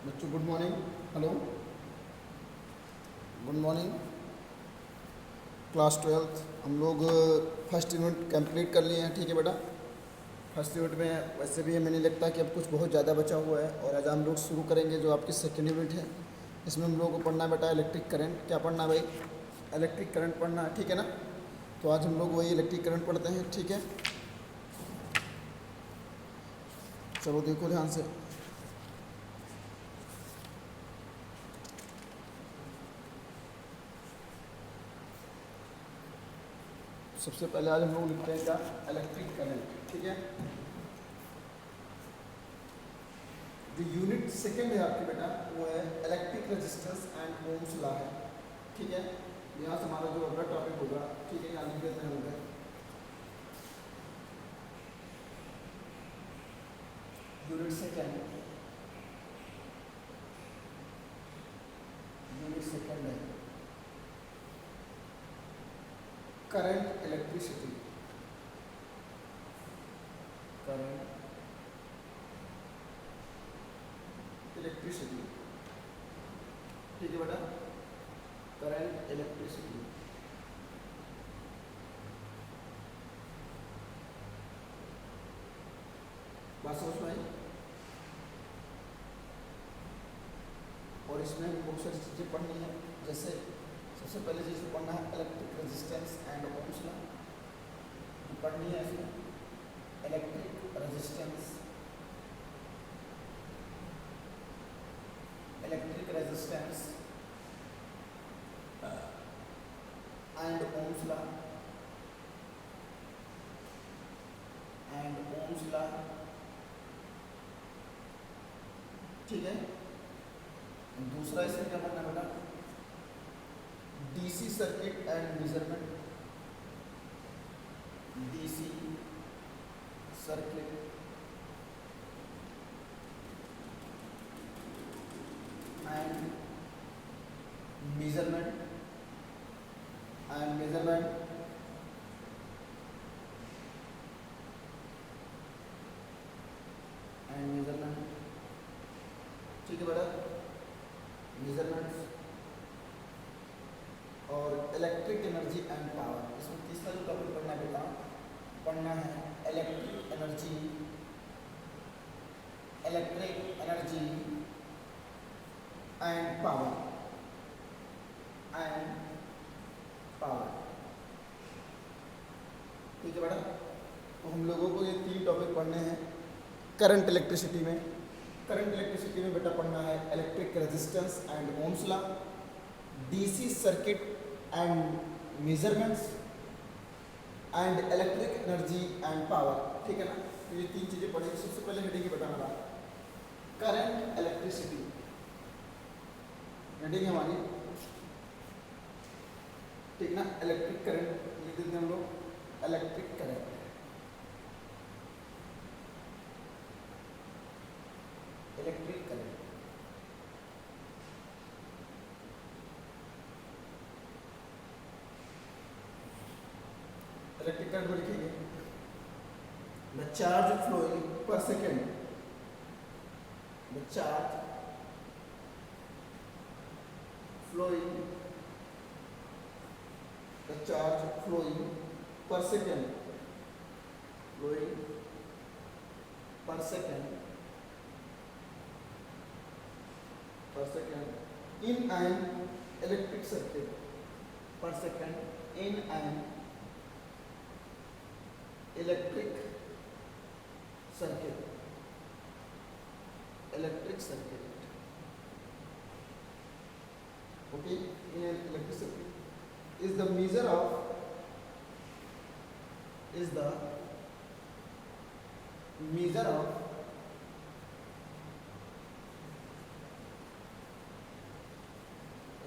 बच्चों good morning. Hello, good morning. Class twelfth हम लोग फर्स्ट यूनिट कंप्लीट कर लिए हैं। ठीक है बेटा, फर्स्ट यूनिट में वैसे भी हमें नहीं लगता कि अब कुछ बहुत ज़्यादा बचा हुआ है। और आज हम लोग शुरू करेंगे जो आपकी सेकेंड यूनिट है। इसमें हम लोग को पढ़ना है बेटा इलेक्ट्रिक करंट। क्या पढ़ना है भाई? इलेक्ट्रिक करंट पढ़ना है, ठीक है ना। तो आज हम लोग वही इलेक्ट्रिक करंट पढ़ते हैं, ठीक है। चलो देखो ध्यान से। सबसे पहले आज हम लोग लिखते हैं क्या? इलेक्ट्रिक करंट, ठीक है। जो यूनिट सेकंड है आपकी बेटा वो है electric resistance and Ohm's law है, ठीक है। यहाँ से हमारा जो अगला टॉपिक होगा, ठीक है, यहाँ लिख देते हैं हम लोग यूनिट सेकंड। यूनिट सेकंड है करंट इलेक्ट्रिसिटी। करंट इलेक्ट्रिसिटी, ठीक है बेटा। करंट इलेक्ट्रिसिटी बात समझ में आई। और इसमें हमें बहुत सारी चीज़ें पढ़नी है। जैसे सबसे पहले चीज़ पढ़ना है electric resistance and Ohm's law पढ़नी है। इसमें electric resistance, electric resistance and Ohm's law, and Ohm's law, ठीक है। दूसरा इसमें क्या पढ़ना है बेटा? DC circuit and measurement. DC circuit and measurement, and measurement and measurement, ठीक है बेटा। मेजरमेंट्स और इलेक्ट्रिक एनर्जी एंड पावर। इसमें तीसरा जो टॉपिक पढ़ना है बेटा, पढ़ना है electric energy, electric energy and power, and power, ठीक है बेटा। तो हम लोगों को ये तीन टॉपिक पढ़ने हैं करंट इलेक्ट्रिसिटी में। करंट इलेक्ट्रिसिटी में बेटा पढ़ना है electric resistance and Ohm's law, DC circuit and measurements and electric energy and power, ठीक है ना। तो ये तीन चीज़ें पढ़ेंगे। सबसे पहले हेडिंग है बेटा हमारा करंट इलेक्ट्रिसिटी। हेडिंग है हमारी, ठीक ना। इलेक्ट्रिक करंट लिख देते हैं हम लोग, electric current, electric current. Electric current को लिखेंगे the charge flowing per second, the charge flowing, the charge flowing per second, flowing per second, per second in an electric circuit, per second in an electric circuit, electric circuit, okay, in an electric circuit is the measure of, is the measure of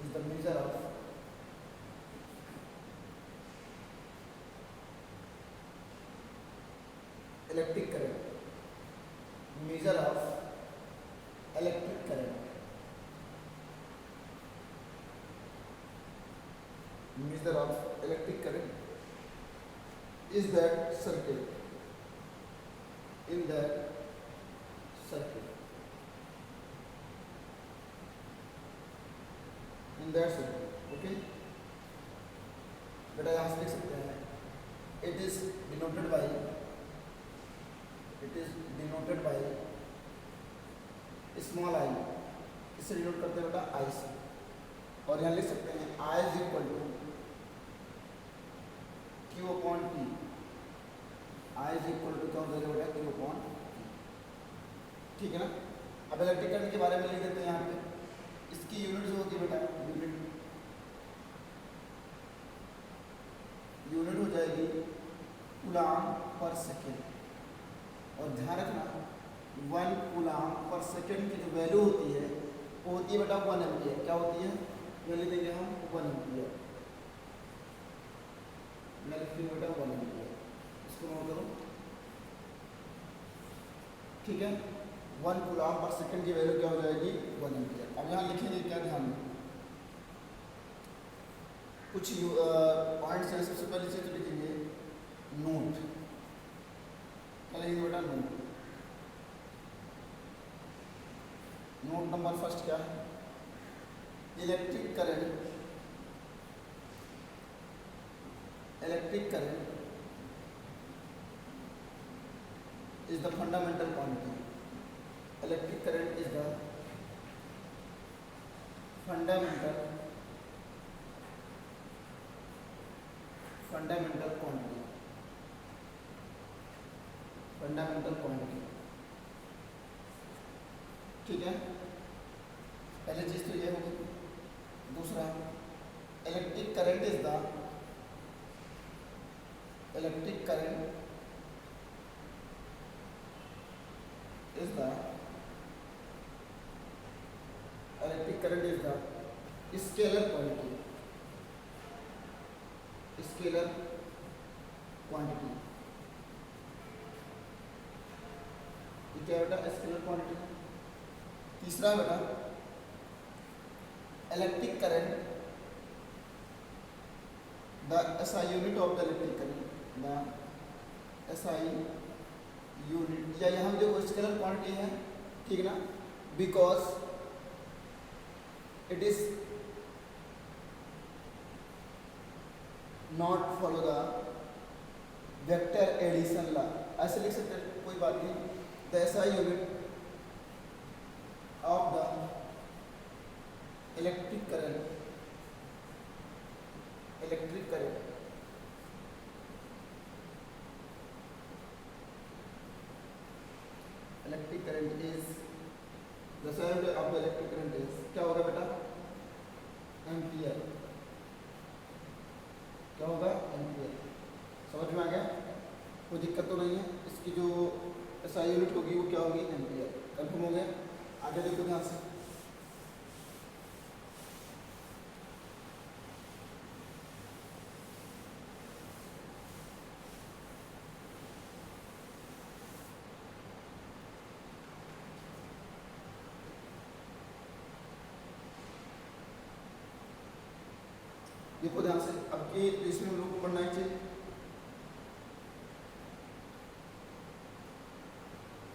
is the measure of electric current, measure of electric current, measure of electric current is that circuit, in that circuit, that's okay. बेटा यहाँ से लिख सकते हैं it is denoted by small I, इससे denote करते हैं बेटा आई से। और यहाँ लिख सकते हैं I is equal to Q upon T, I is equal to क्या हो जाएगा बेटा क्यू अपॉन टी, ठीक है ना। अब इलेक्ट्रिक करंट के बारे में लिख देते हैं यहाँ पे, इसकी यूनिट जो होगी बेटा यूनिट हो जाएगी कूलाम पर सेकेंड। और ध्यान रखना 1 कूलाम पर सेकेंड की जो वैल्यू होती है वो होती है बेटा 1 एम्पियर। क्या होती है वैल्यू देंगे हम 1 एम्पियर, मैं लिखती हूँ बेटा 1 एम्पियर, इसको नोट करो, ठीक है। 1 कूलाम पर सेकेंड की वैल्यू क्या हो जाएगी 1 एम्पियर। अब यहाँ लिखेंगे क्या, ध्यान में कुछ पॉइंट्स हैं। सबसे पहले से तो लिखेंगे नोट, क्या लिखेंगे बेटा नोट। नोट नंबर फर्स्ट क्या है, electric current is the fundamental quantity. Electric current is the fundamental quantity, ठीक है। पहली चीज तो ये होगी। दूसरा electric current is the scalar quantity. ये क्या बेटा स्केलर क्वांटिटी। तीसरा बेटा electric current the SI unit of the electric current, the SI unit, या यहाँ जो स्केलर क्वांटिटी है, ठीक है ना, because it is not follow the vector addition law. ऐसे लिख सकते हैं, कोई बात नहीं। The SI unit of the electric current is the SI unit of the electric current is क्या होगा बेटा एम्पियर। क्या होगा एम्पियर। समझ में आ गया, कोई दिक्कत तो नहीं है। इसकी जो SI यूनिट होगी वो क्या होगी एम्पियर। कंफर्म हो गया। आगे देखो ध्यान से, देखो ध्यान से। अब के इसमें हम लोग को पढ़ना चाहिए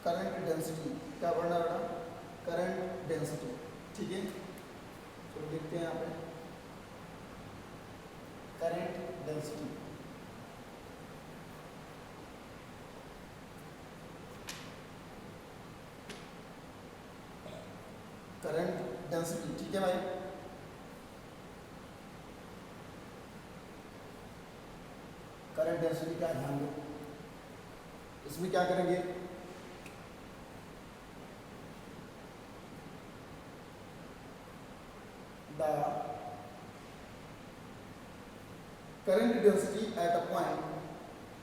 करंट डेंसिटी। क्या पढ़ना बेटा करंट डेंसिटी, ठीक है। तो देखते हैं यहाँ पे करंट डेंसिटी। ठीक है भाई। करंट डेंसिटी का ध्यान दो। इसमें क्या करेंगे, the current density at a point,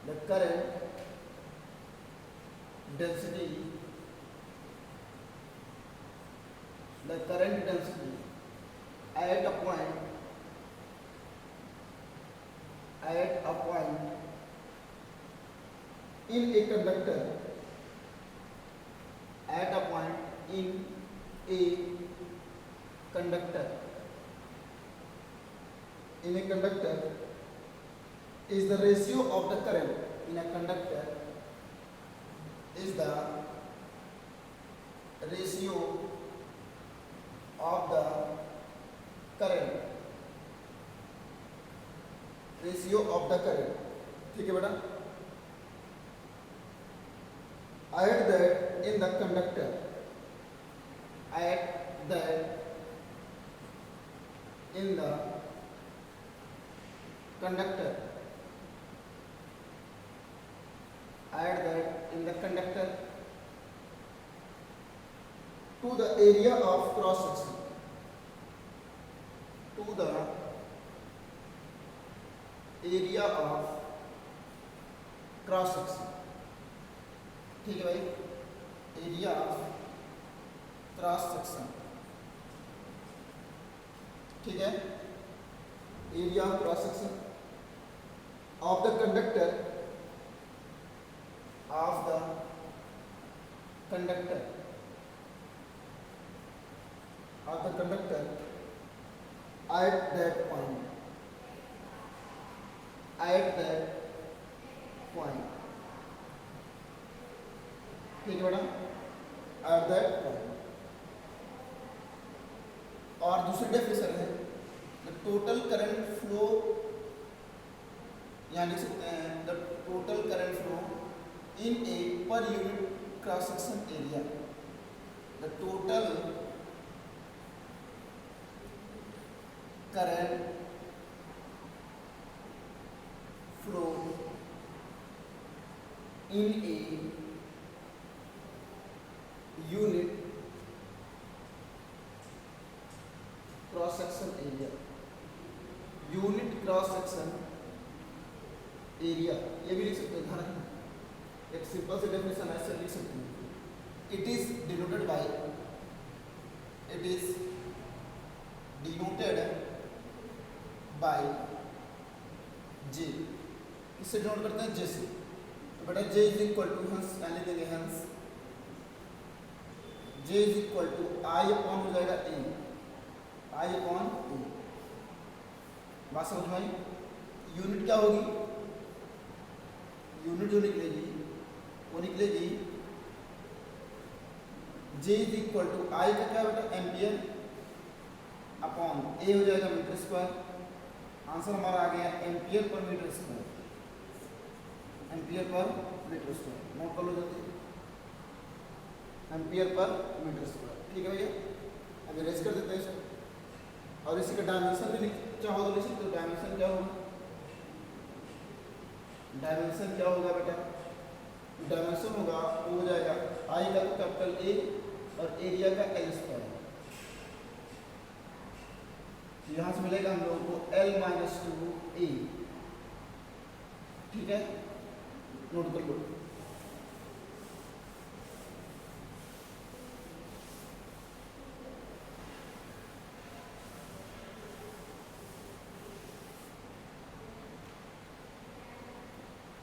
the current density at a point in a conductor, is the ratio of the current in a conductor is the ratio of the current ratio of the current, ठीक है बेटा। Add that in the conductor, add that in the conductor, add that in the conductor to the area of cross section, to the area of cross section, ठीक है भाई। Area of cross section, ठीक है। Area of cross section of the conductor, of the conductor, of the conductor at that point, at that point, ठीक है बेटा, at that point. और दूसरी डेफिनेशन है द टोटल करंट फ्लो, यहाँ लिख सकते हैं the total current flow in A per unit cross section area, the total current flow in a unit cross section area, unit cross section area, ये भी लिख सकते हैं, ध्यान रखना। एक सिंपल से डेफिनेशन ऐसे लिख सकते हैं। It is denoted by, it is denoted by J, किससे डिनोट करते हैं, जे से। तो बेटा जे इज इक्वल टू, हंस पहले देंगे हंस, J is equal to I upon हो जाएगा ए, आई अपॉन ए। बात समझ में आई। यूनिट क्या होगी, यूनिट जो निकलेगी वो निकलेगी J इज इक्वल टू आई का क्या बेटा, एम्पियर, अपॉन ए हो जाएगा मीटर स्क्वायर। आंसर हमारा आ गया ampere per metre square, ampere per metre square. Note कर लो जल्दी, एम्पियर पर मीटर स्क्वायर, ठीक है भैया। अब इरेज कर देते हैं इसको। और इसी का डायमेंशन भी चाहो तो लिख सकते हो। डायमेंशन क्या होगा, डायमेंशन क्या होगा बेटा, डायमेंशन होगा वो हो जाएगा आई का तो कैपिटल ए और एरिया का एल स्क्वायर। यहाँ से मिलेगा हम लोगों को एल माइनस टू ए, ठीक है, नोट कर लो।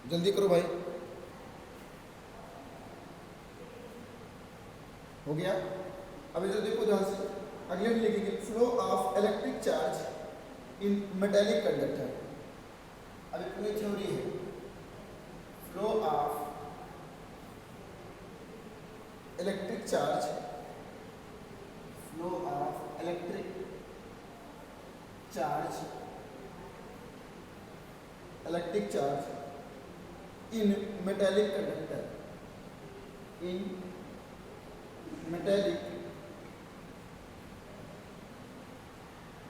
जल्दी करो भाई, हो गया। अब इधर देखो ध्यान से, अगले में लिखेंगे flow of electric charge in metallic conductor. अभी पूरी थ्योरी है, flow of electric charge, flow of electric charge, electric charge in metallic conductor, in metallic,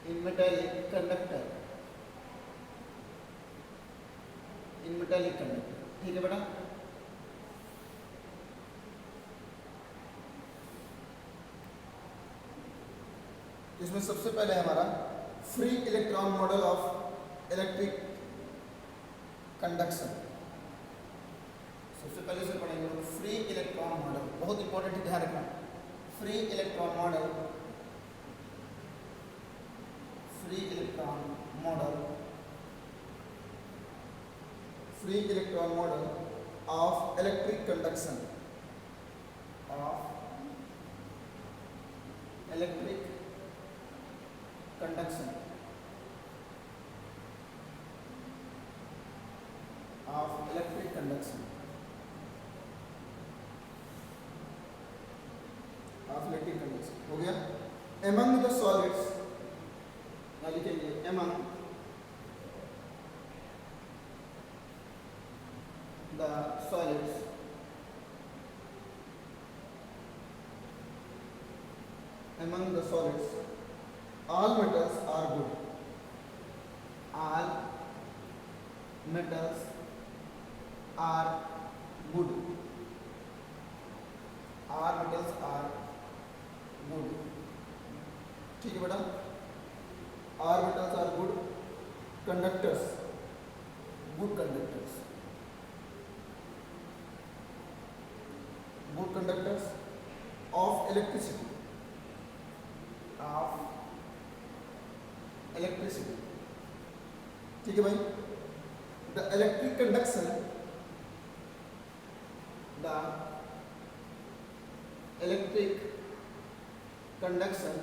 in metallic conductor, in metallic conductor, ठीक है बेटा। इसमें सबसे पहले हमारा free electron model of electric conduction, सबसे पहले से पढ़ेंगे लोग फ्री इलेक्ट्रॉन मॉडल, बहुत इंपॉर्टेंट है, ध्यान रखना। Free electron model, free electron model, free electron model of electric conduction, of electric conduction, of electric conduction, of electric conduction, हो गया। एमंग द सॉलिड्स, लिखेंगे among the solids, among the solids, all metals are good. All metals are good. All metals are good. ठीक है बेटा, all metals are good conductors, good conductors, good conductors of electricity, of electricity. ठीक है भाई, the electric conduction, the electric conduction,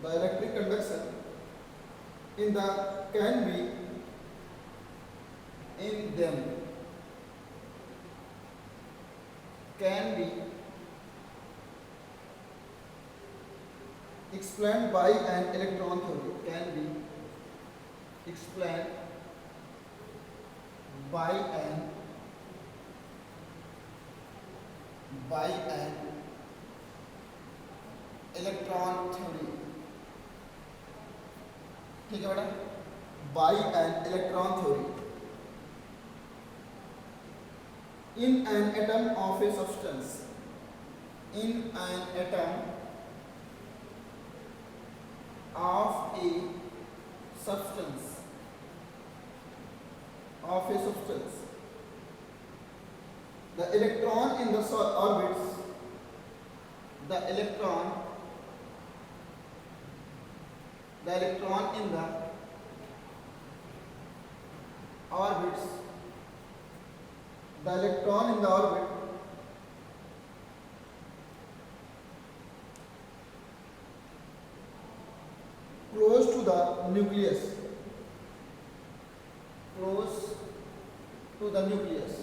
the electric conduction in the can be in them can be explained by an electron theory, can be explained by an electron theory. ठीक है बेटा, by an electron theory in an atom of a substance, in an atom of a substance, the electron in the orbits, the electron in the orbits, the electron in the orbit close to the nucleus, close to the nucleus,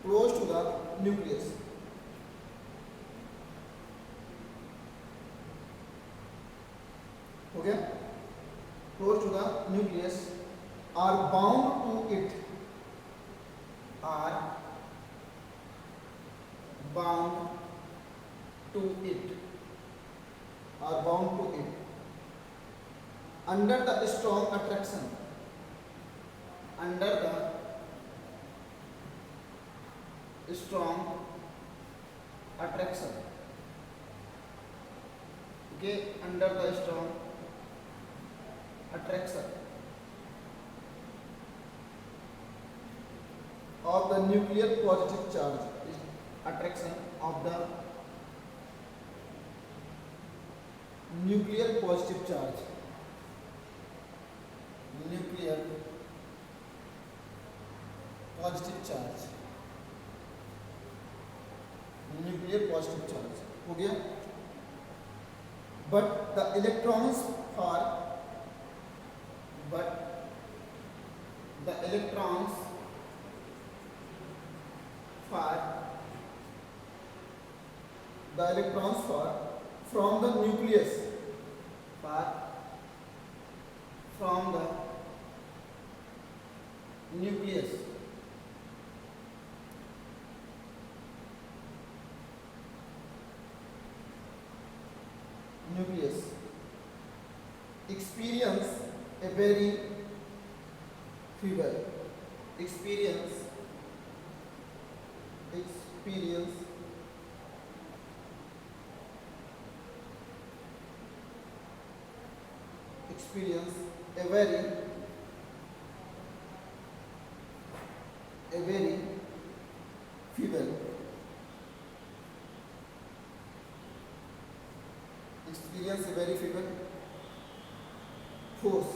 close to the nucleus. हो गया, close to the nucleus are bound to it, are bound to it, are bound to it under the strong attraction, under the strong attraction, okay, under the strong attraction of the nuclear positive charge, attraction of the nuclear positive charge, nuclear positive charge, nuclear positive charge हो गया. But the electrons for from the nucleus, from the nucleus experience a very feeble, experience a very feeble, experience a very feeble force.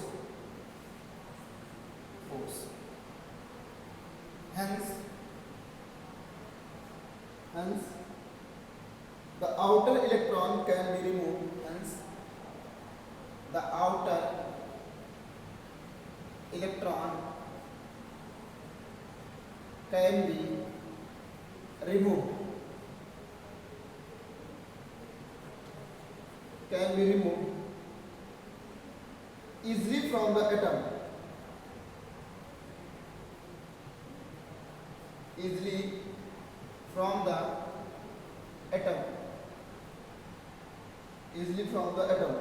Hence the outer electron can be removed. Hence the outer electron can be removed. can be removed easily from the atom, easily from the atom, easily from the atom.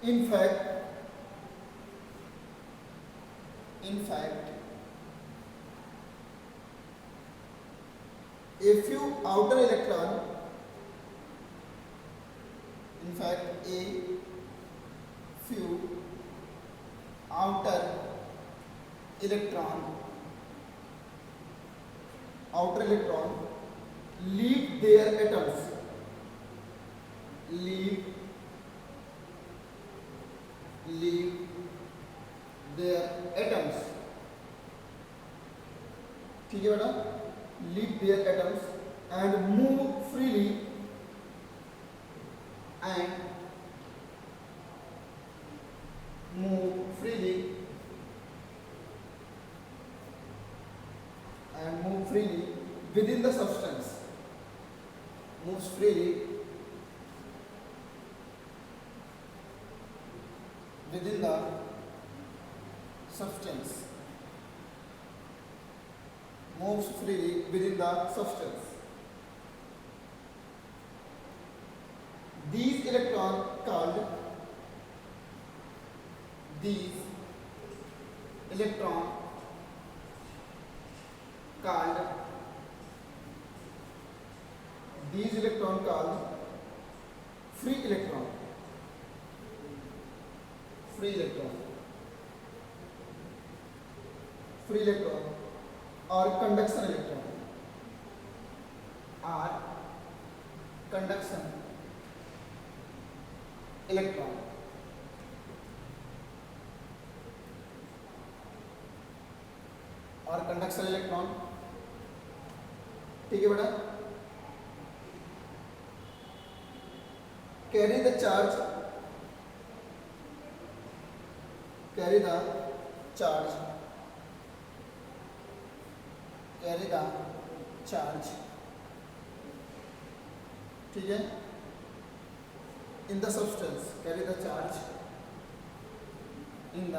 In fact, a few outer electron, in fact a few outer electron leave their atoms, leave their atoms, ठीक है बेटा, leave their atoms and move freely and move freely within the substance, moves freely within the substance, moves freely within the substance. These electrons called free electron or conduction electron ठीक है बेटा, carry the charge ठीक है, in the substance, carry the charge in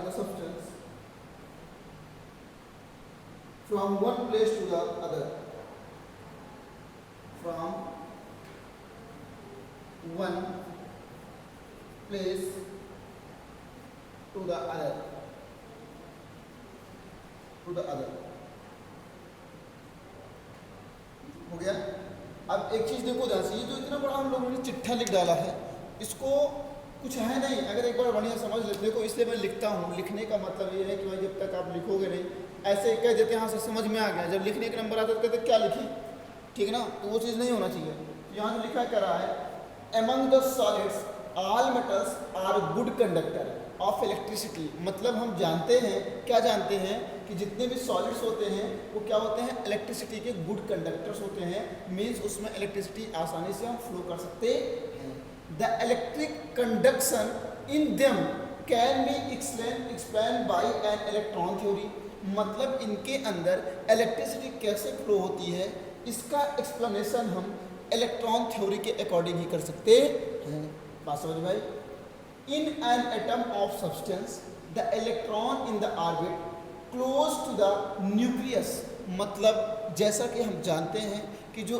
the substance, from one place to the other, from one place to the other, हो गया। अब एक चीज देखो ध्यान से, ये जो इतना बड़ा हम लोगों ने चिट्ठा लिख डाला है, इसको कुछ है नहीं, अगर एक बार बढ़िया समझ लेते, देखो इसलिए मैं लिखता हूँ, लिखने का मतलब ये है कि भाई जब तक आप लिखोगे नहीं, ऐसे कह देते हैं हाँ से समझ में आ गया, जब लिखने का नंबर आता है तो कहते क्या लिखे, ठीक है ना, तो वो चीज़ नहीं होना चाहिए। यहाँ से लिखा क्या रहा है, among the solids all metals are good conductor of electricity, मतलब हम जानते हैं, क्या जानते हैं कि जितने भी सॉलिड्स होते हैं वो क्या होते हैं, इलेक्ट्रिसिटी के गुड कंडक्टर्स होते हैं, मीन्स उसमें इलेक्ट्रिसिटी आसानी से हम फ्लो कर सकते हैं। The electric conduction in them can be explain by an electron theory, मतलब इनके अंदर इलेक्ट्रिसिटी कैसे फ्लो होती है इसका एक्सप्लेनेशन हम इलेक्ट्रॉन थ्योरी के अकॉर्डिंग ही कर सकते हैं। बात समझ भाई, in an atom of substance the electron in the orbit close to the nucleus, मतलब जैसा कि हम जानते हैं कि जो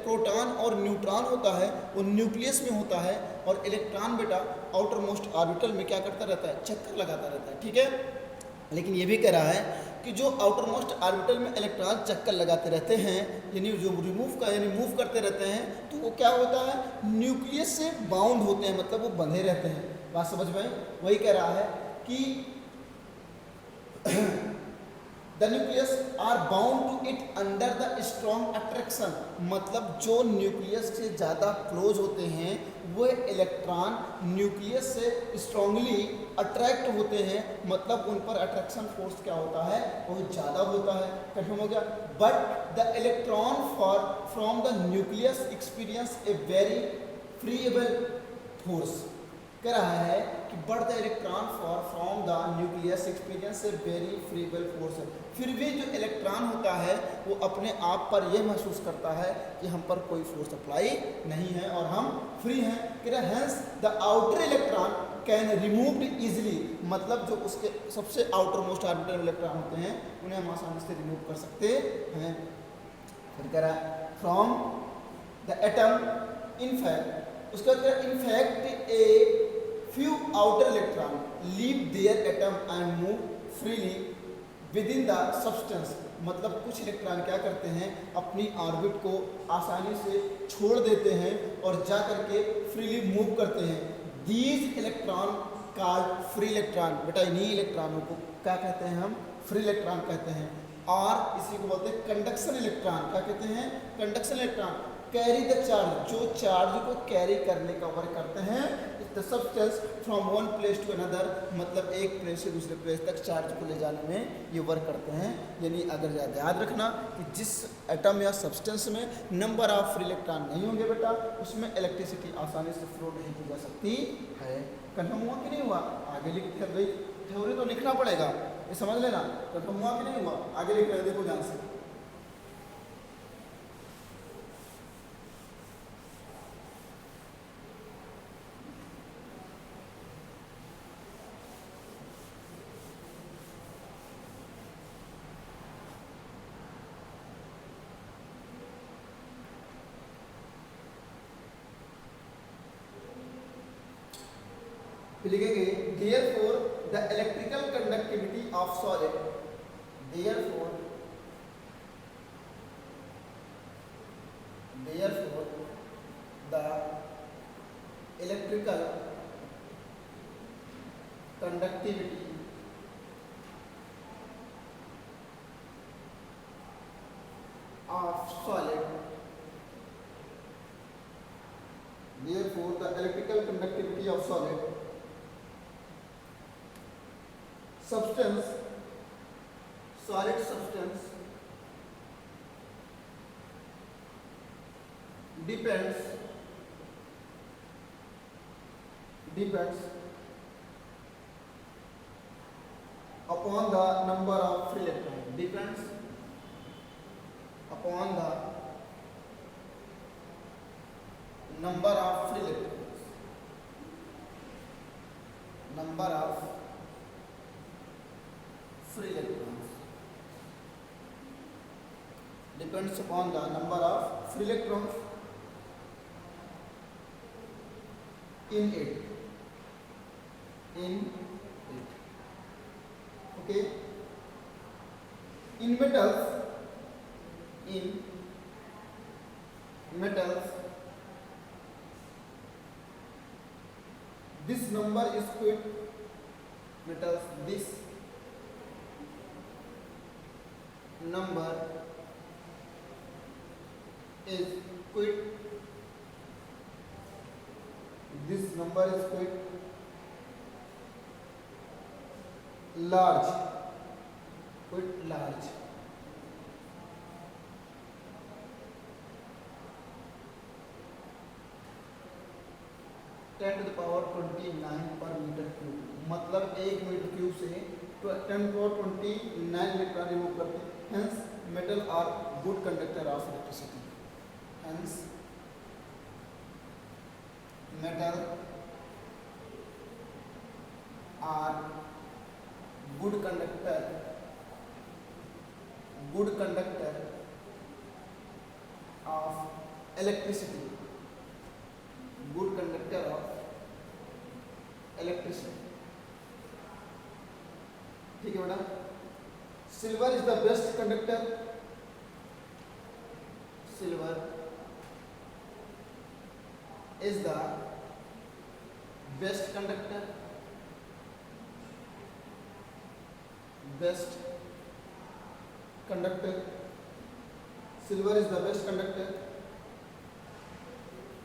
प्रोटॉन और न्यूट्रॉन होता है वो न्यूक्लियस में होता है, और इलेक्ट्रॉन बेटा आउटर मोस्ट ऑर्बिटल में क्या करता रहता है, चक्कर लगाता रहता है, ठीक है। लेकिन ये भी कह रहा है कि जो आउटर मोस्ट ऑर्बिटल में इलेक्ट्रॉन चक्कर लगाते रहते हैं, यानी जो मूव करते रहते हैं, तो वो क्या होता है, न्यूक्लियस से बाउंड होते हैं, मतलब वो बंधे रहते हैं। बात समझ में, वही कह रहा है कि the nucleus are bound to it under the strong attraction, मतलब जो न्यूक्लियस से ज़्यादा क्लोज होते हैं वो इलेक्ट्रॉन न्यूक्लियस से स्ट्रांगली अट्रैक्ट होते हैं, मतलब उन पर अट्रैक्शन फोर्स क्या होता है, बहुत ज़्यादा होता है। कंफर्म हो गया। But the electron from the nucleus experience a very feeble force, कह रहा है कि but the electron far from the nucleus experience a very feeble force. फिर भी जो इलेक्ट्रॉन होता है वो अपने आप पर यह महसूस करता है कि हम पर कोई फोर्स अप्लाई नहीं है और हम फ्री हैं। कह रहा है hence the outer electron can removed easily, मतलब जो उसके सबसे आउटर मोस्ट ऑर्बिटल इलेक्ट्रॉन होते हैं उन्हें हम आसानी से रिमूव कर सकते हैं। फिर कह रहा है from the atom in fact, उसके बाद in fact a few outer electron leave their atom and move freely within the substance, मतलब कुछ इलेक्ट्रॉन क्या करते हैं अपनी ऑर्बिट को आसानी से छोड़ देते हैं और जा करके फ्रीली मूव करते हैं। These electron called free electron, बेटा इन्हीं इलेक्ट्रॉनों को क्या कहते हैं हम फ्री इलेक्ट्रॉन कहते हैं। और इसी को बोलते हैं कंडक्शन इलेक्ट्रॉन, क्या कहते हैं conduction electron. Carry the charge, जो चार्ज को कैरी करने का वर्क करते हैं। The substance from one place to another, मतलब एक प्लेस से दूसरे प्लेस तक चार्ज को ले जाने में ये वर्क करते हैं। यानी अगर याद रखना कि जिस एटम या सब्सटेंस में नंबर ऑफ फ्री इलेक्ट्रॉन नहीं होंगे बेटा उसमें इलेक्ट्रिसिटी आसानी से फ्लो नहीं की जा सकती है। कन्फर्म हुआ कि नहीं हुआ? आगे लिख भाई थ्योरी तो लिखना पड़ेगा, ये समझ लेना। कन्फर्म हुआ कि नहीं हुआ? आगे लिख रहे देखो ध्यान से। लिखेंगे therefore the electrical conductivity of solid, therefore the electrical conductivity of solid, therefore the electrical conductivity of solid substance, solid substance depends upon the number of free electrons, depends upon the number of free electrons, number of free electrons, depends upon the number of free electrons in it, okay. In metals this number is quite, metals this number is quite, this number is quite large, quite large. Ten to the power 29 per metre cube, मतलब 1 metre cube से 10 power 29 electron remove करते हैं। Hence metal are good conductor of electricity, hence metal are good conductor of electricity, good conductor of electricity, ठीक है बेटा। Silver is the best conductor, silver is the best conductor, best conductor, silver is the best conductor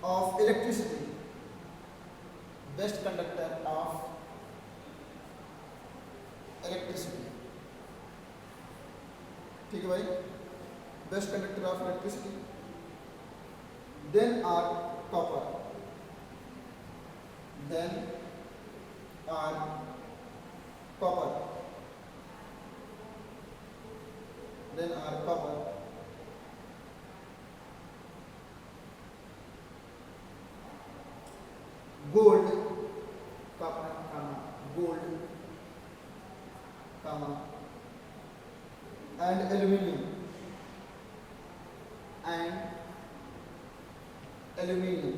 of electricity, best conductor of electricity, ठीक है भाई, best conductor of electricity. Then are copper, then are copper. Then are copper. Gold, copper, gold, and aluminium, and aluminium,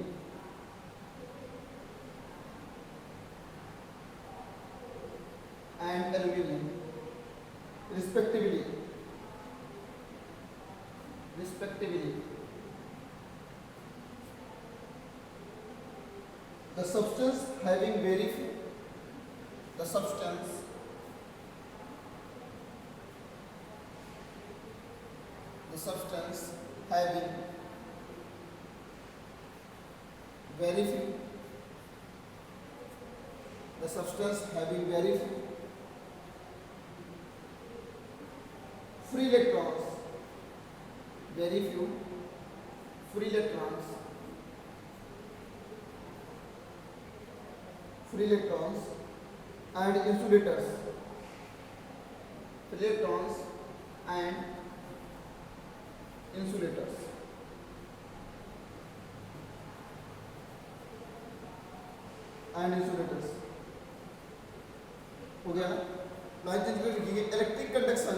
and aluminium, respectively. The substance having very few, the substance having very few, the substance having very few free electrons, very few free electrons, and insulators, electrons and insulators. हो गया ना? Line change कर लिखिए electric conduction.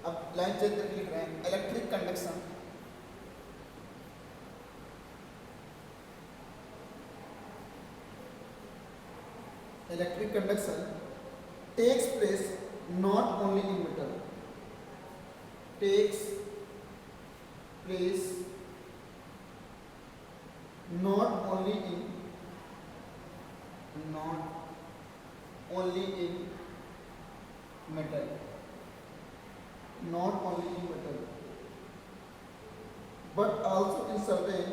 अब line change करके लिख रहे हैं electric conduction. Electric conduction takes place not only in metal, takes place not only in metal, but also in certain,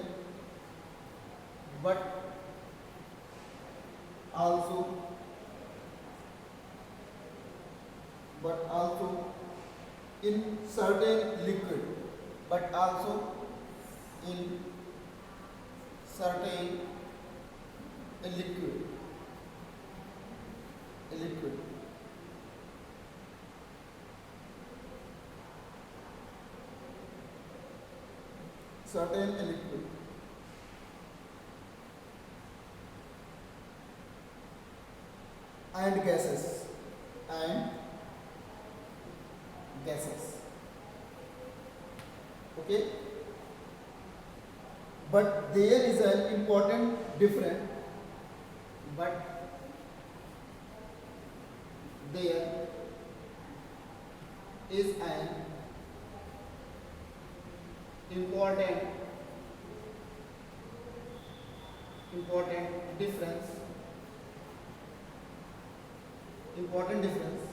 in certain liquid, liquid. Certain liquid. And gases. Okay, but there is an important difference. Important difference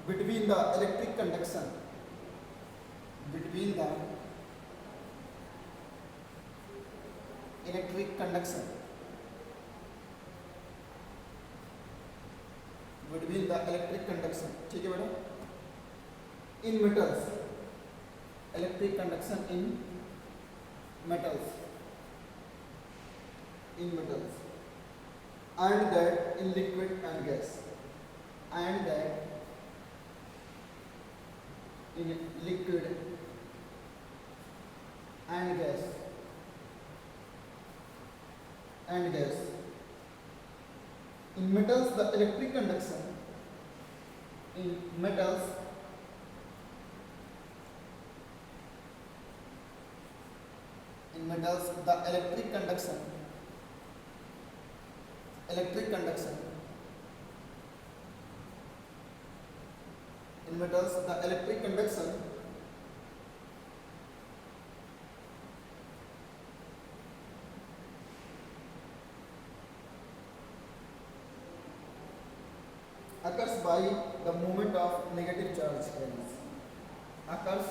between the electric conduction, between the electric conduction ठीक है बेटा. In metals, electric conduction in metals, and that in liquid and gas, and that in liquid and gas, in metals the electric conduction, in metals the electric conduction in metals the electric conduction occurs by the movement of negative charge carriers, occurs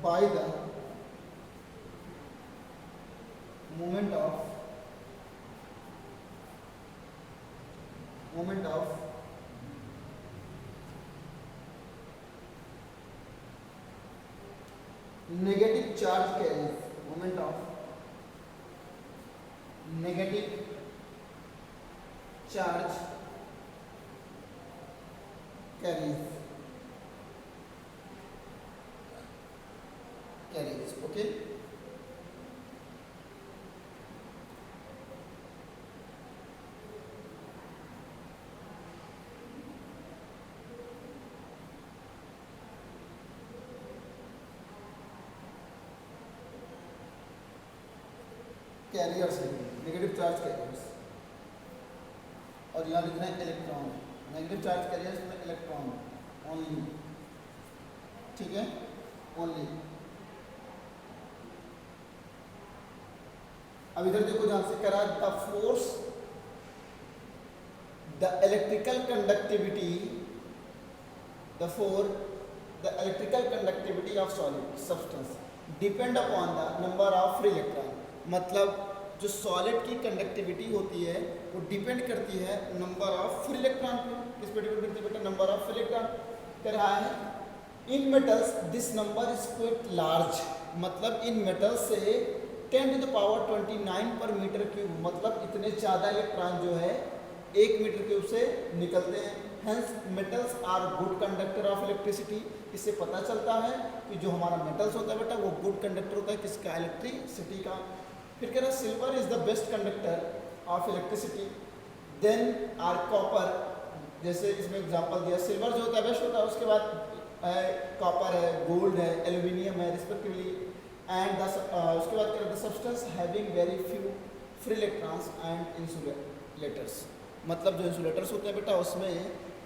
by the movement of moment of negative charge carries, moment of negative charge carries, okay. Carriers negative charge carriers, और यहाँ लिखना है electron, negative charge carriers में electron only, ठीक है, only. अब इधर देखो ध्यान से, करा the force the electrical conductivity, the electrical conductivity of solid substance depend upon the number of free electron. मतलब जो सॉलिड की कंडक्टिविटी होती है वो डिपेंड करती है नंबर ऑफ फ्री इलेक्ट्रॉन पे। किस पे डिपेंड करती है बेटा? Number of free electron. कह रहा है in metals this number is quite large, मतलब इन मेटल्स से 10 to the power 29 per metre cube, मतलब इतने ज़्यादा इलेक्ट्रॉन जो है 1 मीटर क्यूब से निकलते हैं। Hence metals are good conductor of electricity. इससे पता चलता है कि जो हमारा मेटल्स होता है बेटा वो गुड कंडक्टर होता है किसका? इलेक्ट्रिसिटी का। फिर कह रहा है silver is the best conductor of electricity, then are copper, जैसे इसमें एग्जांपल दिया, सिल्वर जो होता है बेस्ट होता है, उसके बाद कॉपर है, गोल्ड है, एल्यूमिनियम है रिस्पेक्टिवली, एंड उसके बाद कह रहा है substance having very few free electrons and insulators, मतलब जो इंसुलेटर्स होते हैं बेटा उसमें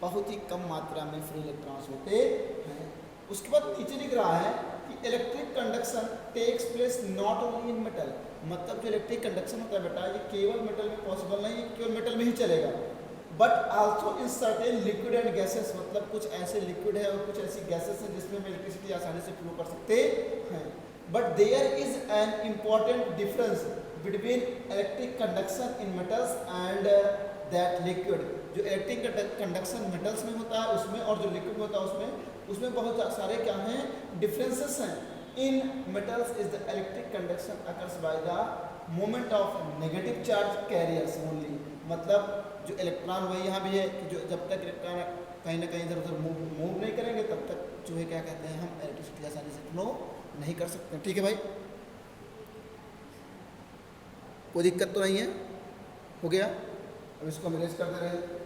बहुत ही कम मात्रा में फ्री इलेक्ट्रॉन्स होते हैं। उसके बाद नीचे लिख रहा है कि electric conduction takes place not only in metal, मतलब जो इलेक्ट्रिक कंडक्शन होता है बेटा ये केवल मेटल में पॉसिबल नहीं है, केवल मेटल में ही चलेगा, but also in certain liquid and gases, मतलब कुछ ऐसे लिक्विड है और कुछ ऐसी गैसेस हैं जिसमें हम इलेक्ट्रिसिटी आसानी से फ्लो कर सकते हैं। But there is an important difference between electric conduction in metals and that liquid. जो इलेक्ट्रिक कंडक्शन मेटल्स में होता है उसमें और जो लिक्विड होता है उसमें बहुत सारे क्या हैं? डिफरेंसेस हैं। In metals is the electric conduction occurs by the moment of negative charge carriers only, मतलब जो इलेक्ट्रॉन वही यहाँ भी है कि जो जब तक इलेक्ट्रॉन कहीं ना कहीं इधर उधर मूव नहीं करेंगे तब तक जो है क्या कहते हैं हम इलेक्ट्रिसिटी आसानी से फ्लो नहीं कर सकते। ठीक है भाई, कोई दिक्कत तो नहीं है? हो गया, अब इसको हम इरेज करते रहे।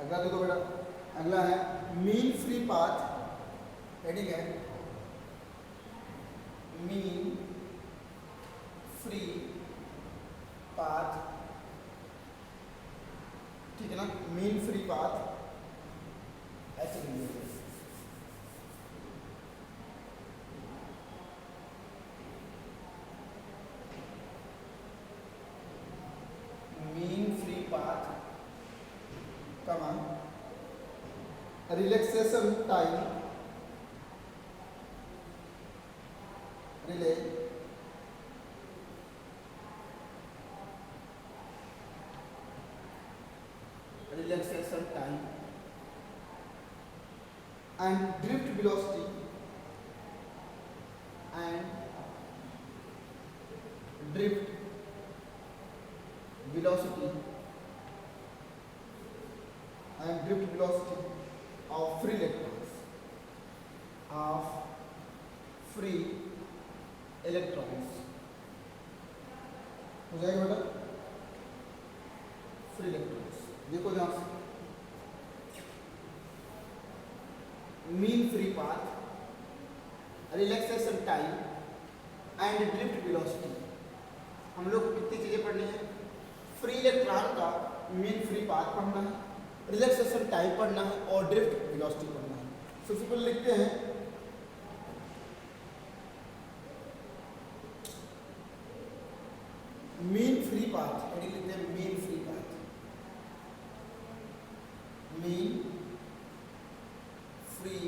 अगला देखो बेटा, अगला है मीन फ्री पाथ, हेडिंग है मीन फ्री पाथ, ठीक है ना, मीन फ्री पाथ ऐसे लिखिए, मीन फ्री पाथ कमा relaxation time relaxation time and drift velocity and drift velocity and drift velocity of free electrons, हो जाएगा बेटा फ्री इलेक्ट्रॉन्स। देखो ध्यान से, mean free path, relaxation time and drift velocity. हम लोग को कितनी चीज़ें पढ़नी है? फ्री इलेक्ट्रॉन का मीन फ्री पाथ पढ़ना है, रिलैक्सेशन टाइम पढ़ना है और ड्रिफ्ट वेलोसिटी पढ़ना है। सबसे पहले लिखते हैं मीन फ्री पाथ, हेडिंग लिखते हैं mean free path, mean free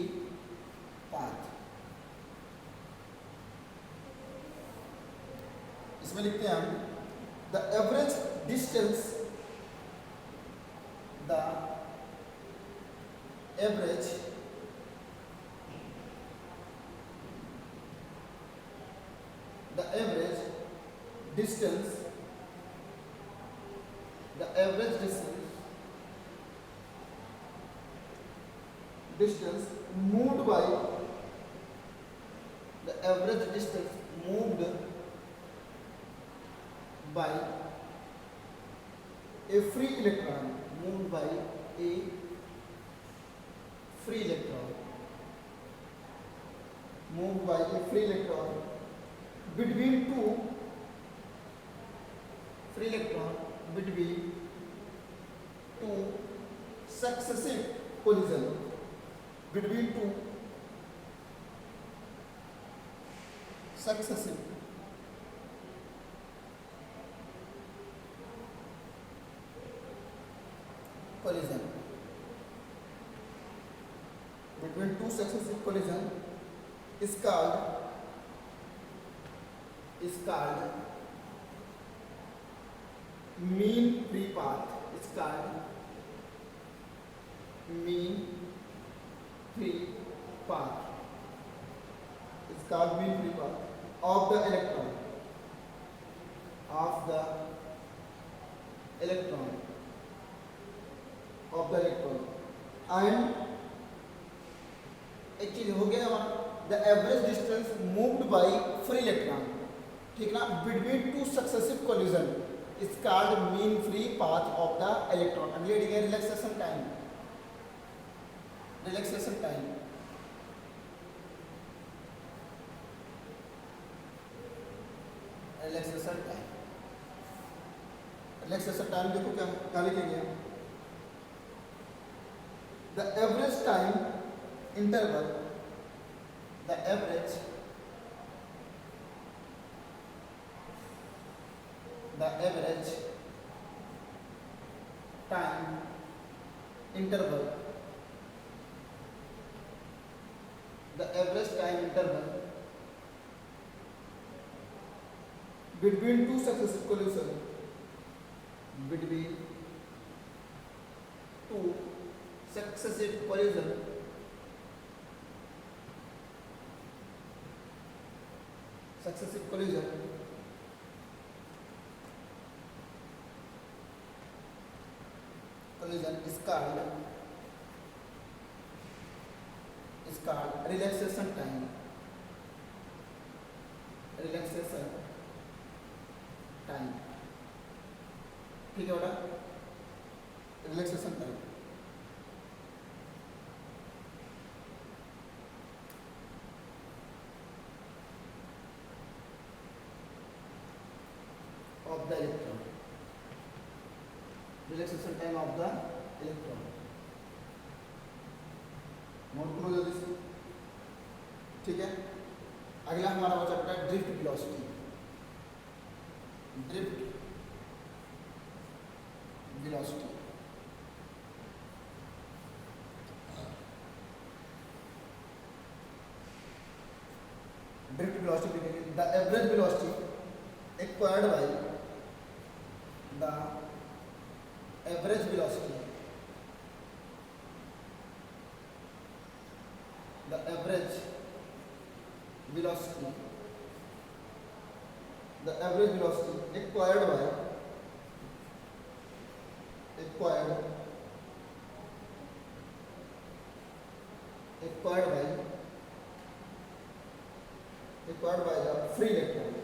path. इसमें लिखते हैं हम the average distance, the average distance, the average distance moved by, the average distance moved by a free electron, moved by a free electron, moved by a free electron between two free electron, between two successive collision, between two successive collision, between two successive collision is called mean free path, is called mean free path, is called mean free path of the electron, of the electron, of the electron। and एक चीज हो गया हमारा, the average distance moved by free electron, ठीक ना, between two successive collision is called mean free path of the electron. अगली heading है relaxation time, relaxation time. Relaxation time, relaxation time देखो क्या लिखेंगे, the average time interval, the average time interval, the average time interval between two successive collision, between two successive collision is called relaxation time, relaxation time, ठीक है बेटा, relaxation time. of the electron, relaxation time of the electron। Note करो जल्दी से, ठीक है। अगला हमारा बचा बेटा drift velocity, drift velocity. Drift velocity लिखेंगे, the average velocity acquired by, the average velocity, the average velocity, the average velocity acquired by, acquired by the free electron,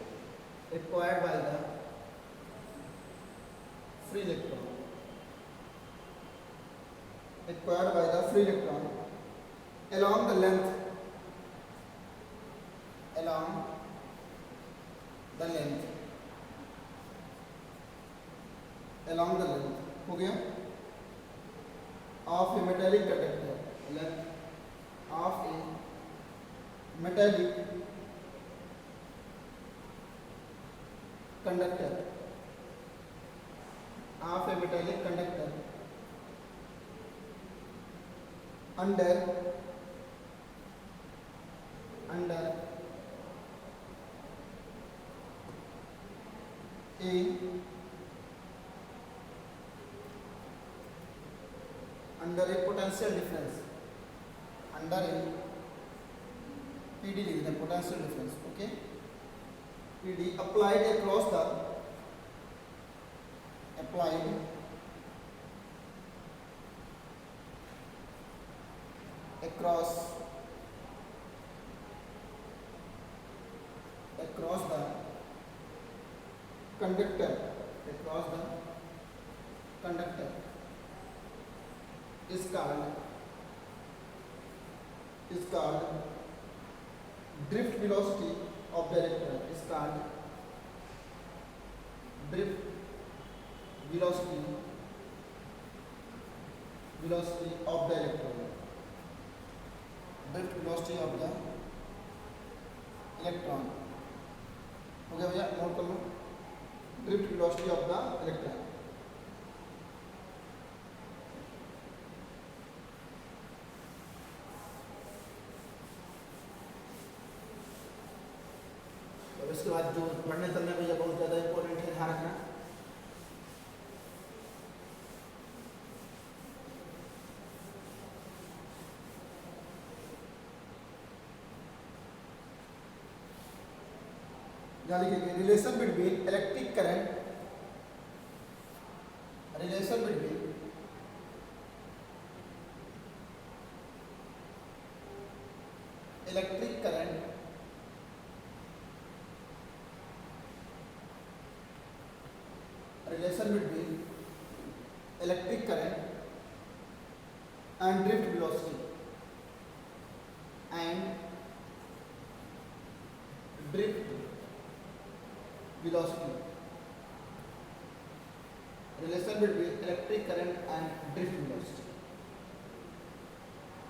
acquired by the free electron, acquired by the free electron along the length, along the length, along the length हो गया of a metallic conductor, length of a metallic conductor, of a metallic conductor under a potential difference, under a PD लिख दें potential difference, okay, PD applied across the across the conductor, is called drift velocity of the electron, is called drift velocity of the electron, drift velocity of the electron हो गया भैया, note कर लो, drift velocity of the electron. और इसके बाद जो पढ़ने चलने भैया बहुत ज़्यादा इंपॉर्टेंट है, ध्यान रखना. यहाँ लिखेंगे relation between electric current, relation between electric current and drift velocity relation between electric current and drift velocity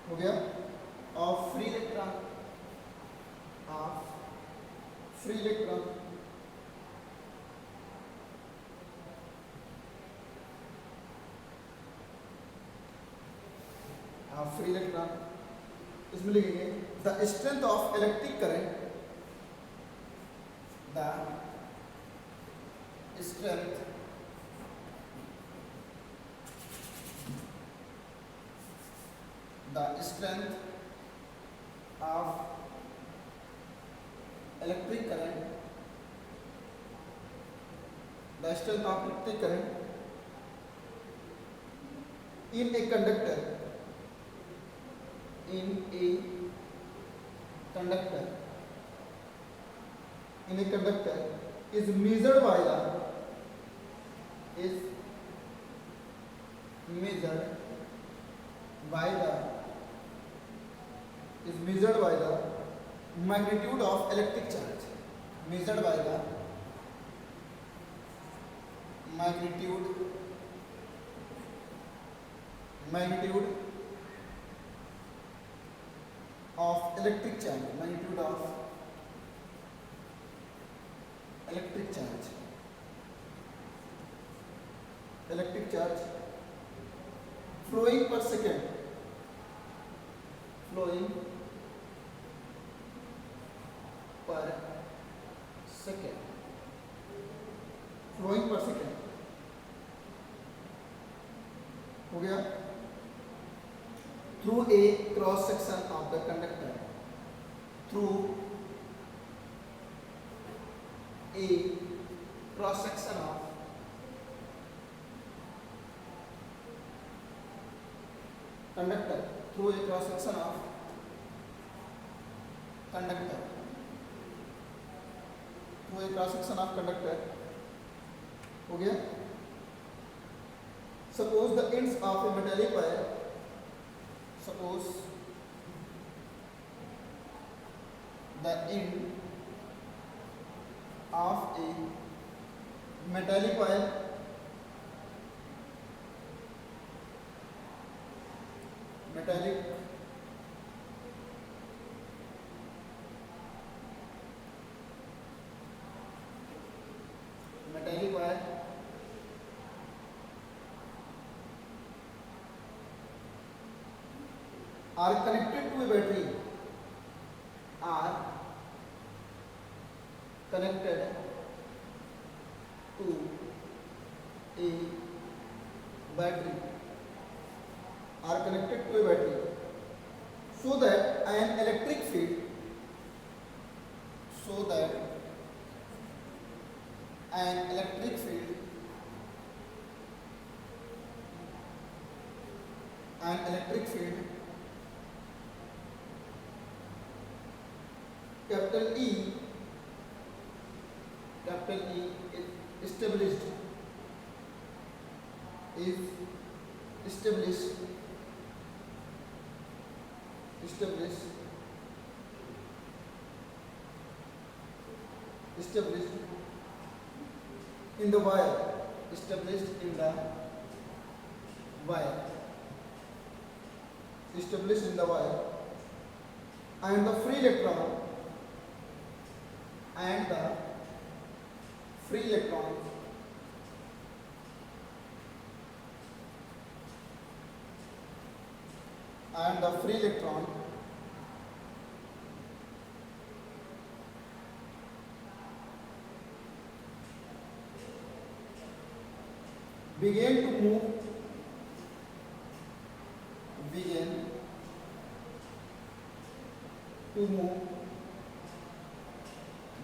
हो गया. of free electron इसमें लिखेंगे the strength of electric current, the strength of electric current, in a conductor is measured by the magnitude of electric charge, measured by the magnitude of electric charge, flowing per second, flowing per second हो गया. through a cross section of the conductor, through a cross section of conductor, through a cross section of conductor, through a cross section of conductor हो गया. suppose the ends of a metallic wire, suppose the end of a metallic wire metallic metallic wire are connected to a battery are connected to a battery are connected to a battery so that an electric field an electric field capital E is established in the wire and the free electron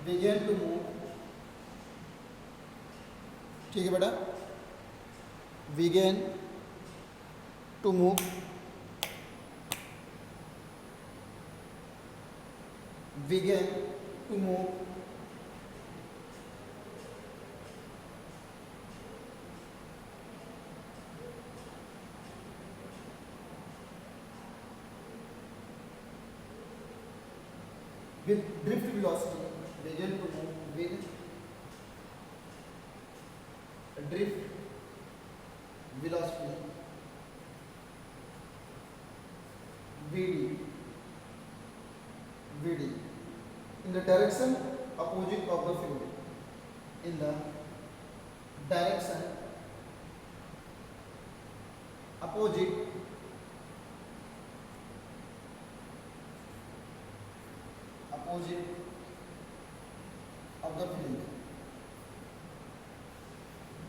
began to move ठीक है बेटा began to move with drift velocity VD in the direction opposite of the field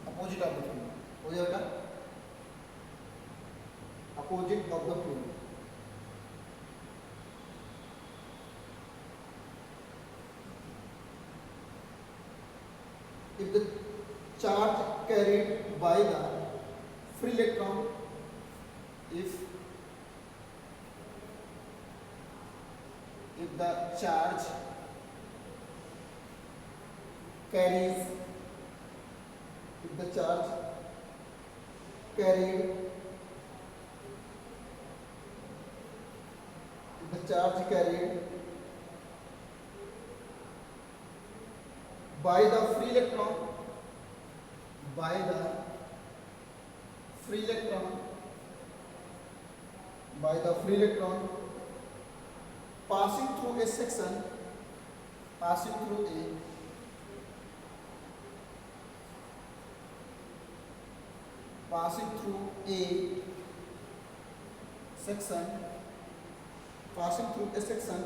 opposite of the field हो जाएगा opposite of the field if the charge carried by the free electron if the charge carried by the free electron passing through a section passing through a section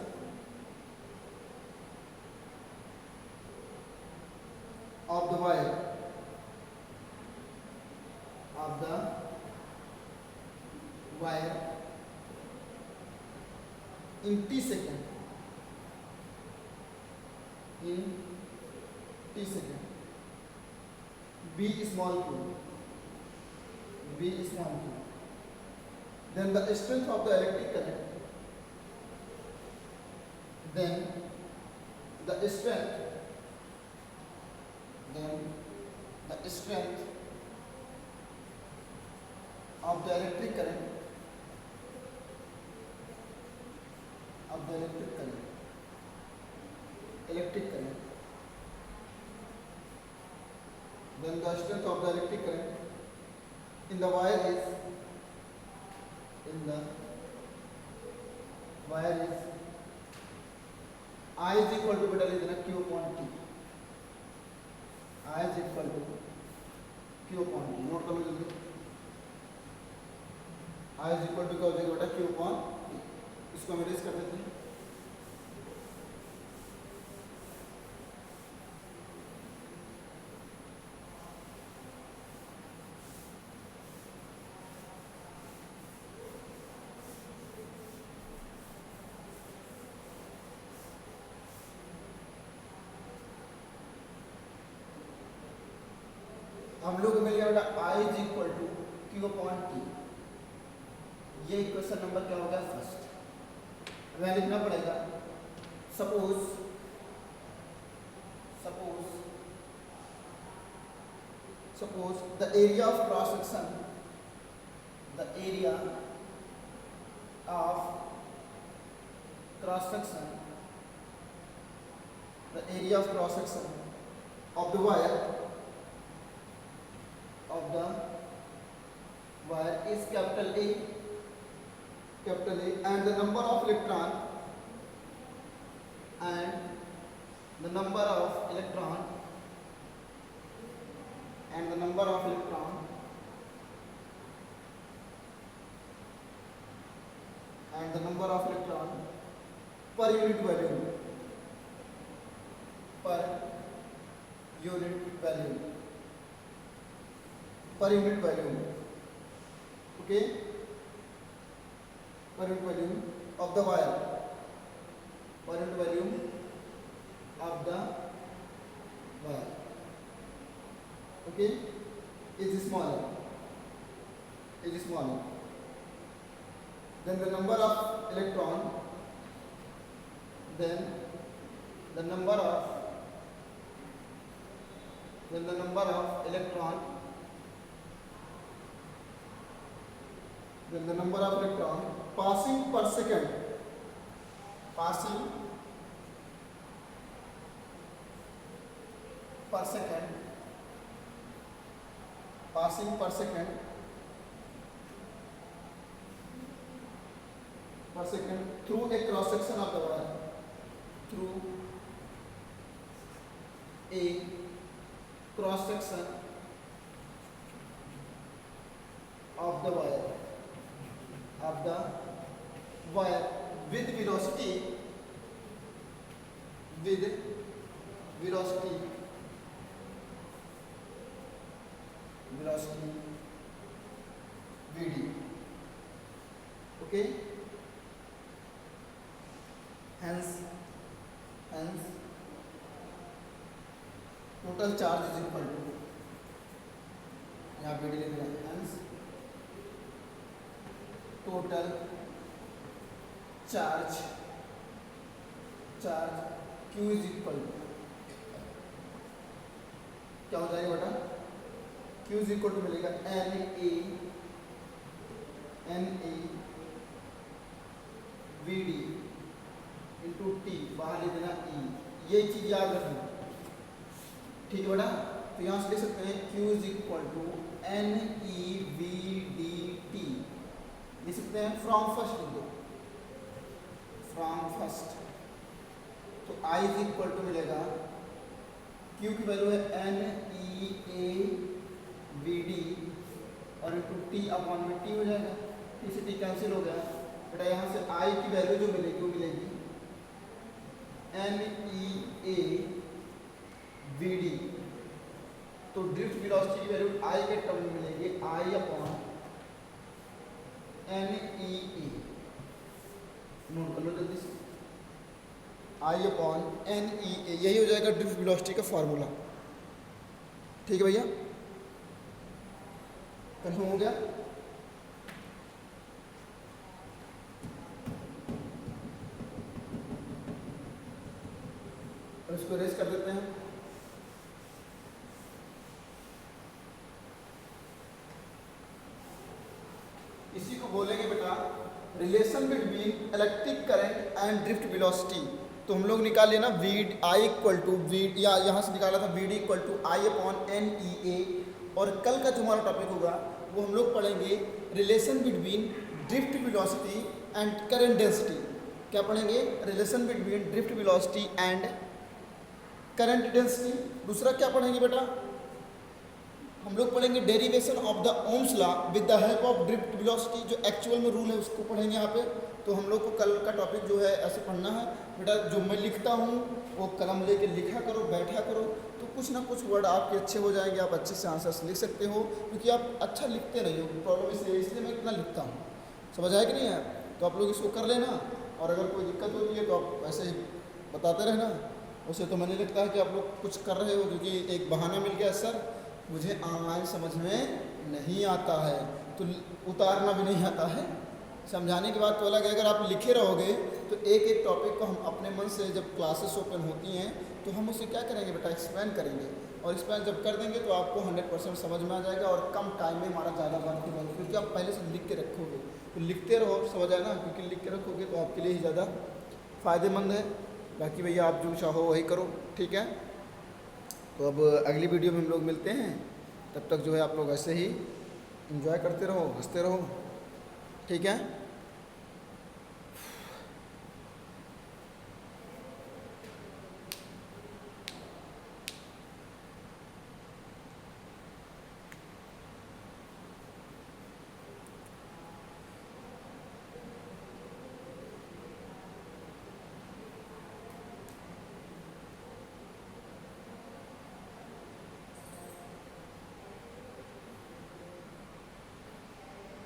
of the wire in t second b small q then the strength of the electric current of the electric current then the strength of the electric current in the wire is I is equal to बेटा लिखना Q upon T. I is equal to Q upon T. Note कर लो जल्दी. I is equal to क्या हो जाएगा बेटा Q upon T. इसको हम इरेज कर देते हैं. हम लोग मिल गया बेटा I is equal to Q upon T. ये इक्वेशन नंबर क्या हो गया फर्स्ट. हमें लिखना पड़ेगा suppose the area of cross section of the wire is capital A, and the number of electron per unit volume, okay, per unit volume of the wire, okay, is smaller. Then the number of electron passing per second through a cross section of the wire, with velocity Vd, okay. Hence total charge is equal to, यहाँ Vd लिख रहे हैं, hence total charge Q is equal to क्या हो जाएगा बेटा Q is equal to मिलेगा NA VD into T, बाहर ले देना E. ये चीज याद रखना, ठीक है बेटा. तो यहाँ से लिख सकते हैं Q is equal to NEVDT, लिख सकते हैं फ्रॉम फर्स्ट. तो I is equal to मिलेगा Q की वैल्यू है NEAVD और इंटू T अपॉन में T हो जाएगा. T से T कैंसिल हो गया बेटा. यहाँ से I की वैल्यू जो मिलेगी वो मिलेगी NEAVD. तो ड्रिफ्ट वेलोसिटी की वैल्यू I के टर्म में मिलेगी I अपॉन NEA. नोट कर लो जल्दी से, I अपॉन NEA. यही हो जाएगा ड्रिफ्ट वेलोसिटी का फॉर्मूला. ठीक है भैया, कंफर्म हो गया. और इसको रेस कर देते हैं. इसी को बोलेंगे बेटा relation between electric current and drift velocity. तो हम लोग निकाले ना V I equal to V, या यहाँ से निकाला था V D equal to I upon N E A. और कल का जो हमारा टॉपिक होगा वो हम लोग पढ़ेंगे relation between drift velocity and current density. क्या पढ़ेंगे? Relation between drift velocity and current density. दूसरा क्या पढ़ेंगे बेटा? हम लोग पढ़ेंगे derivation of the Ohm's law with the help of drift velocity. जो एक्चुअल में रूल है उसको पढ़ेंगे यहाँ पे। तो हम लोग को कल का टॉपिक जो है ऐसे पढ़ना है बेटा, जो मैं लिखता हूँ वो कलम लेके लिखा करो, बैठा करो, तो कुछ ना कुछ वर्ड आपके अच्छे हो जाएंगे, आप अच्छे से आंसर्स लिख सकते हो, क्योंकि आप अच्छा लिखते नहीं हो। प्रॉब्लम इसलिए मैं इतना लिखता हूँ। समझ आया कि नहीं है? तो आप लोग इसको कर लेना, और अगर कोई दिक्कत होती है तो आप ऐसे ही बताते रहना। उसे तो मैंने लगता है कि आप लोग कुछ कर रहे हो, क्योंकि एक बहाना मिल गया, सर मुझे ऑनलाइन समझ में नहीं आता है, तो उतारना भी नहीं आता है। समझाने की बात तो अलग है, अगर आप लिखे रहोगे तो एक एक टॉपिक को हम अपने मन से, जब क्लासेस ओपन होती हैं तो हम उसे क्या करेंगे बेटा, एक्सप्लेन करेंगे, और एक्सप्लेन जब कर देंगे तो आपको 100% समझ में आ जाएगा, और कम टाइम में हमारा ज़्यादा वर्क होगा, क्योंकि आप पहले से लिख के रखोगे। तो लिखते रहो, समझ आए ना, क्योंकि लिख के रखोगे तो आपके लिए ही ज़्यादा फ़ायदेमंद है। बाकी भैया आप जो चाहो वही करो, ठीक है? तो अब अगली वीडियो में हम लोग मिलते हैं, तब तक जो है आप लोग ऐसे ही इंजॉय करते रहो, हंसते रहो, ठीक है?